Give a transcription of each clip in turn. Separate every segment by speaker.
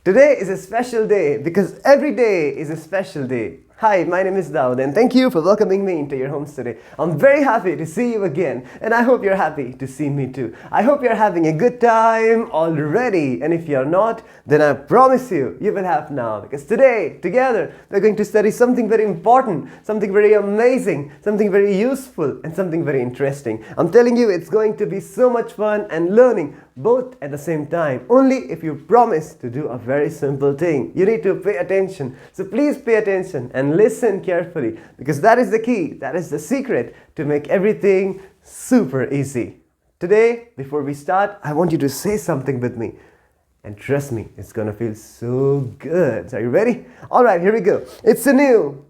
Speaker 1: Today is a special day because every day is a special day. Hi, my name is Daued and thank you for welcoming me into your homes today. I'm very happy to see you again and I hope you're happy to see me too. I hope you're having a good time already, and if you're not, then I promise you will have now, because today together we're going to study something very important, something very amazing, something very useful and something very interesting. I'm telling you, it's going to be so much fun and learning both at the same time, only if you promise to do a very simple thing. You need to pay attention. So please pay attention and listen carefully, because that is the key, that is the secret to make everything super easy. Today, before we start, I want you to say something with me. And trust me, it's gonna feel so good. So are you ready? Alright, here we go. It's a new,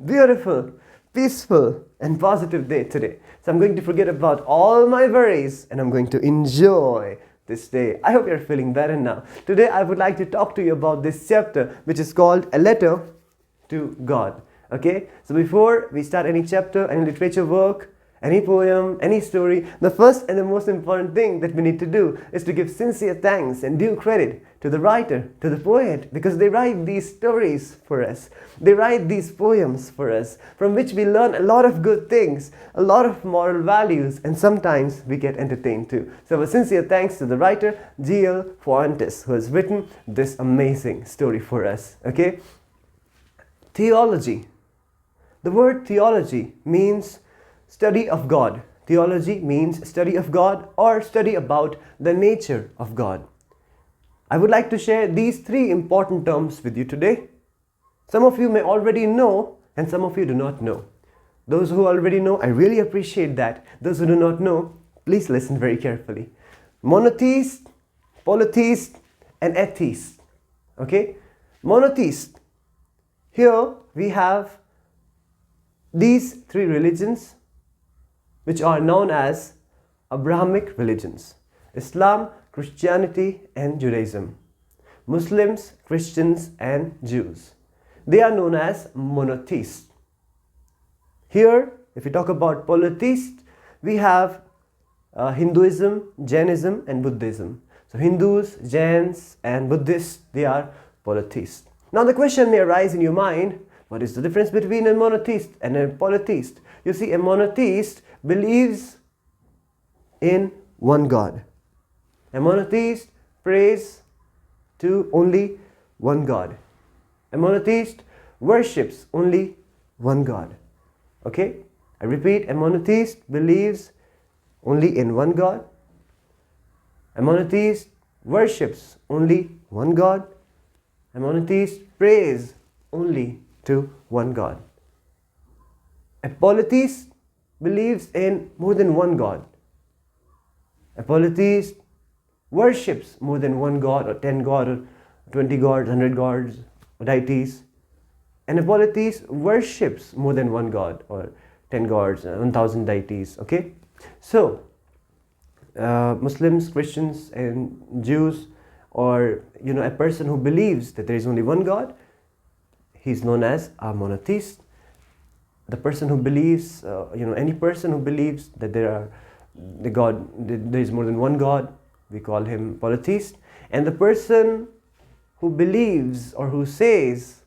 Speaker 1: beautiful, peaceful and positive day today. So I'm going to forget about all my worries and I'm going to enjoy this day. I hope you're feeling better now. Today I would like to talk to you about this chapter, which is called A Letter to God. Okay? So before we start any chapter, any literature work, any poem, any story, the first and the most important thing that we need to do is to give sincere thanks and due credit to the writer, to the poet, because they write these stories for us. They write these poems for us, from which we learn a lot of good things, a lot of moral values, and sometimes we get entertained too. So a sincere thanks to the writer, G.L. Fuentes, who has written this amazing story for us. Okay? Theology. The word theology means study of God. Theology means study of God or study about the nature of God. I would like to share these three important terms with you today. Some of you may already know and some of you do not know. Those who already know, I really appreciate that. Those who do not know, please listen very carefully. Monotheist, Polytheist and Atheist. Okay? Monotheist. Here we have these three religions which are known as Abrahamic religions: Islam, Christianity and Judaism. Muslims, Christians and Jews. They are known as monotheists. Here, if we talk about polytheist, we have Hinduism, Jainism and Buddhism. So Hindus, Jains and Buddhists, they are polytheists. Now the question may arise in your mind, what is the difference between a monotheist and a polytheist? You see, a monotheist believes in one God. A monotheist prays to only one God. A monotheist worships only one God. Okay? I repeat, a monotheist believes only in one God. A monotheist worships only one God. A monotheist prays only to one God. A polytheist believes in more than one God. A polytheist worships more than one God, or 10 gods, or 20 gods, 100 gods, or deities. And a polytheist worships more than one God, or 10 gods, 1,000 deities. Okay? So, Muslims, Christians and Jews, or a person who believes that there is only one God, he's known as a monotheist. The person who believes, any person who believes that there is more than one God, we call him polytheist. And the person who believes or who says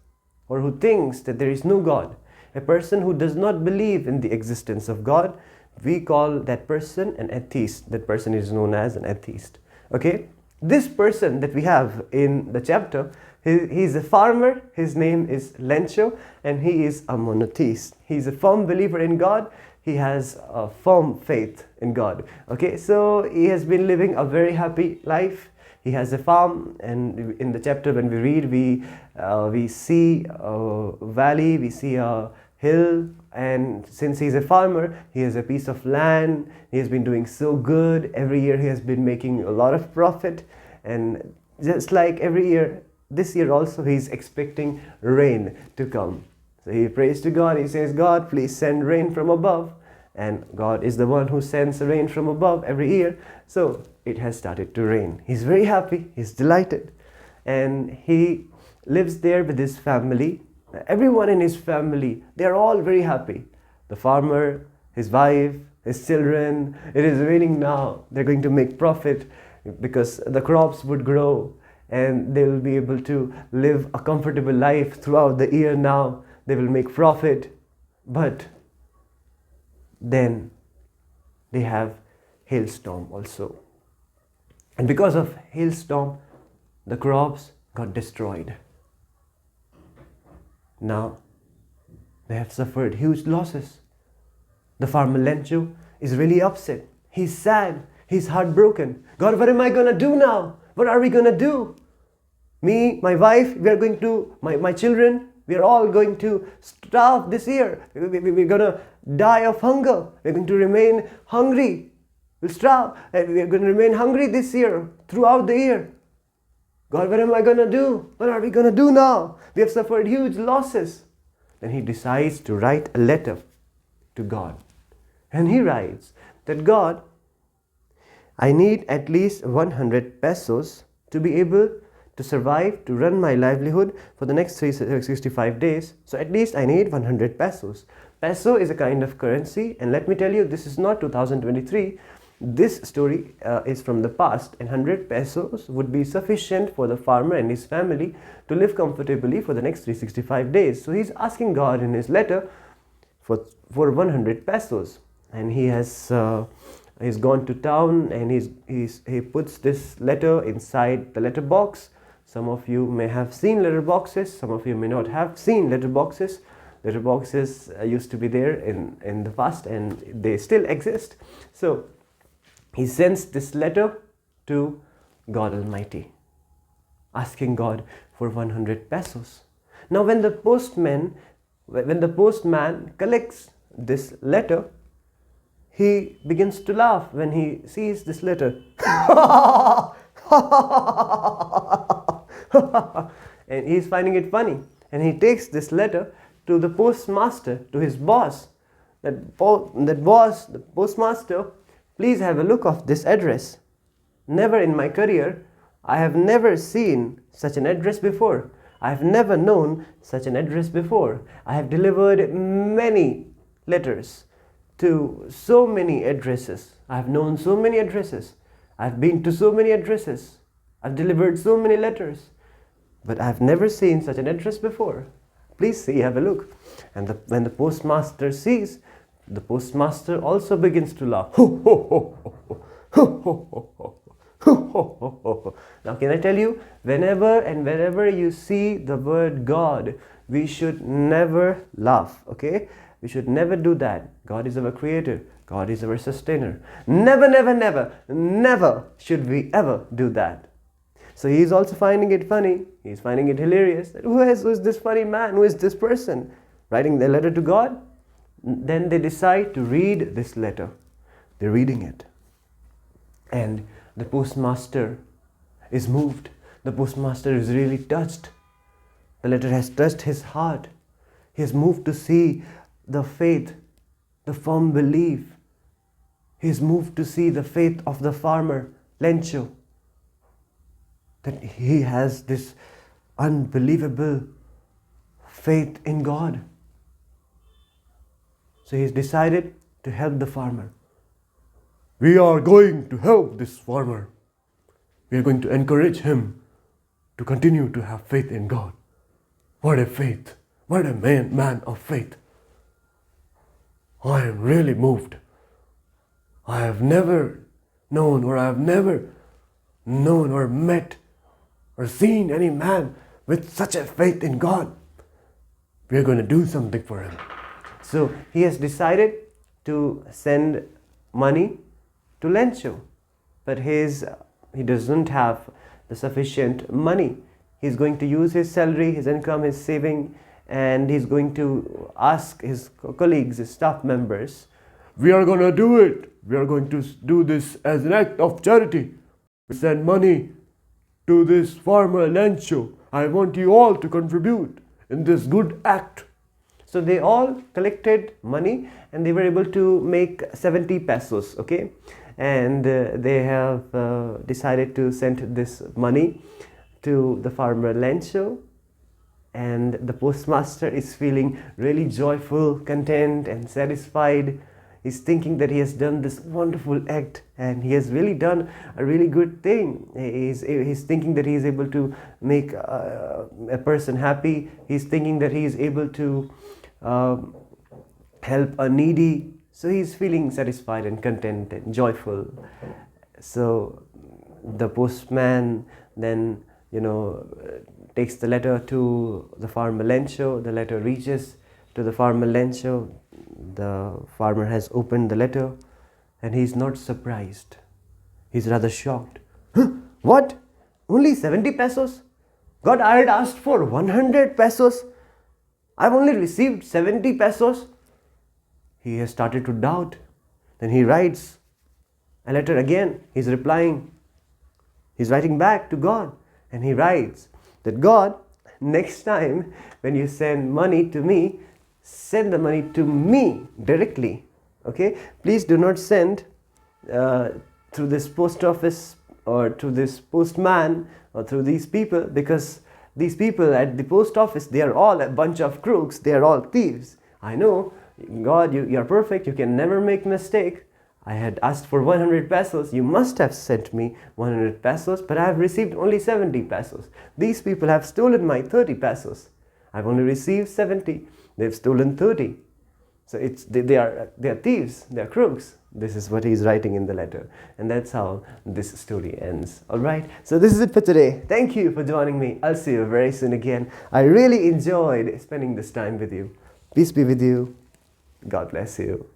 Speaker 1: or who thinks that there is no God, a person who does not believe in the existence of God, we call that person an atheist. That person is known as an atheist. Okay? This person that we have in the chapter, he's a farmer, his name is Lencho, and he is a monotheist. He's a firm believer in God. He has a firm faith in God. Okay, so he has been living a very happy life. He has a farm, and in the chapter when we read, we see a valley, we see a hill, and since he's a farmer, he has a piece of land. He has been doing so good. Every year he has been making a lot of profit, and just like every year, this year also he's expecting rain to come. So he prays to God. He says, God, please send rain from above. And God is the one who sends rain from above every year. So it has started to rain. He's very happy. He's delighted. And he lives there with his family. Everyone in his family, they're all very happy. The farmer, his wife, his children. It is raining now. They're going to make profit because the crops would grow. and they will be able to live a comfortable life throughout the year now. They will make profit. But then they have hailstorm also. And because of hailstorm, the crops got destroyed. Now they have suffered huge losses. The farmer Lencho is really upset. He's sad. He's heartbroken. God, what am I going to do now? What are we going to do? Me, my wife, we are going to, my children, we are all going to starve this year. We're going to die of hunger. We're going to remain hungry. We'll starve. And we're going to remain hungry this year, throughout the year. God, what am I going to do? What are we going to do now? We have suffered huge losses. Then he decides to write a letter to God. And he writes that God, I need at least 100 pesos to be able to survive, to run my livelihood for the next 365 days. So at least I need 100 pesos. Peso is a kind of currency, and let me tell you, this is not 2023. This story is from the past, and 100 pesos would be sufficient for the farmer and his family to live comfortably for the next 365 days. So he's asking God in his letter for 100 pesos, and he has he's gone to town, and he puts this letter inside the letter box. Some of you may have seen letter boxes, some of you may not have seen letter boxes. Letter boxes used to be there in the past, and they still exist. So he sends this letter to God Almighty, asking God for 100 pesos. Now when the postman collects this letter, he begins to laugh when he sees this letter. And he's finding it funny. And he takes this letter to the postmaster, to his boss. That boss, the postmaster, please have a look of this address. Never in my career, I have never seen such an address before. I have never known such an address before. I have delivered many letters to so many addresses. I have known so many addresses. I've been to so many addresses. I've delivered so many letters. But I've never seen such an address before. Please see, have a look. And when the postmaster sees, the postmaster also begins to laugh. Now can I tell you, whenever and wherever you see the word God, we should never laugh, okay? We should never do that. God is our creator. God is our sustainer. Never, never, never, never should we ever do that. So he is also finding it funny. He is finding it hilarious. That who is this funny man? Who is this person writing their letter to God? Then they decide to read this letter. They're reading it. And the postmaster is moved. The postmaster is really touched. The letter has touched his heart. He is moved to see the faith, the firm belief. He is moved to see the faith of the farmer, Lencho. That he has this unbelievable faith in God. So he's decided to help the farmer. We are going to help this farmer. We are going to encourage him to continue to have faith in God. What a faith. What a man of faith. I am really moved. I have never known or met or seen any man with such a faith in God. We are going to do something for him. So he has decided to send money to Lencho, but he doesn't have the sufficient money. He's going to use his salary, his income, his saving, and he's going to ask his colleagues, his staff members, we are going to do it. We are going to do this as an act of charity. We send money to this farmer Lencho. I want you all to contribute in this good act. So they all collected money and they were able to make 70 pesos, okay? And they have decided to send this money to the farmer Lencho. And the postmaster is feeling really joyful, content and satisfied. He's thinking that he has done this wonderful act and he has really done a really good thing. He's thinking that he is able to make a person happy. He's thinking that he is able to help a needy. So he's feeling satisfied and content and joyful. So the postman then, takes the letter to the farmer Lencho. The letter reaches to the farmer Lencho. The farmer has opened the letter and he's not surprised. He's rather shocked. Huh? What? Only 70 pesos? God, I had asked for 100 pesos. I've only received 70 pesos. He has started to doubt. Then he writes a letter again. He's replying. He's writing back to God. And he writes that God, next time when you send money to me, send the money to me directly. Okay? Please do not send through this post office or through this postman or through these people, because these people at the post office, they are all a bunch of crooks. They are all thieves. I know. God, you are perfect. You can never make mistake. I had asked for 100 pesos. You must have sent me 100 pesos, but I have received only 70 pesos. These people have stolen my 30 pesos. I've only received 70. They've stolen 30. So they are thieves. They are crooks. This is what he's writing in the letter. And that's how this story ends. Alright, so this is it for today. Thank you for joining me. I'll see you very soon again. I really enjoyed spending this time with you. Peace be with you. God bless you.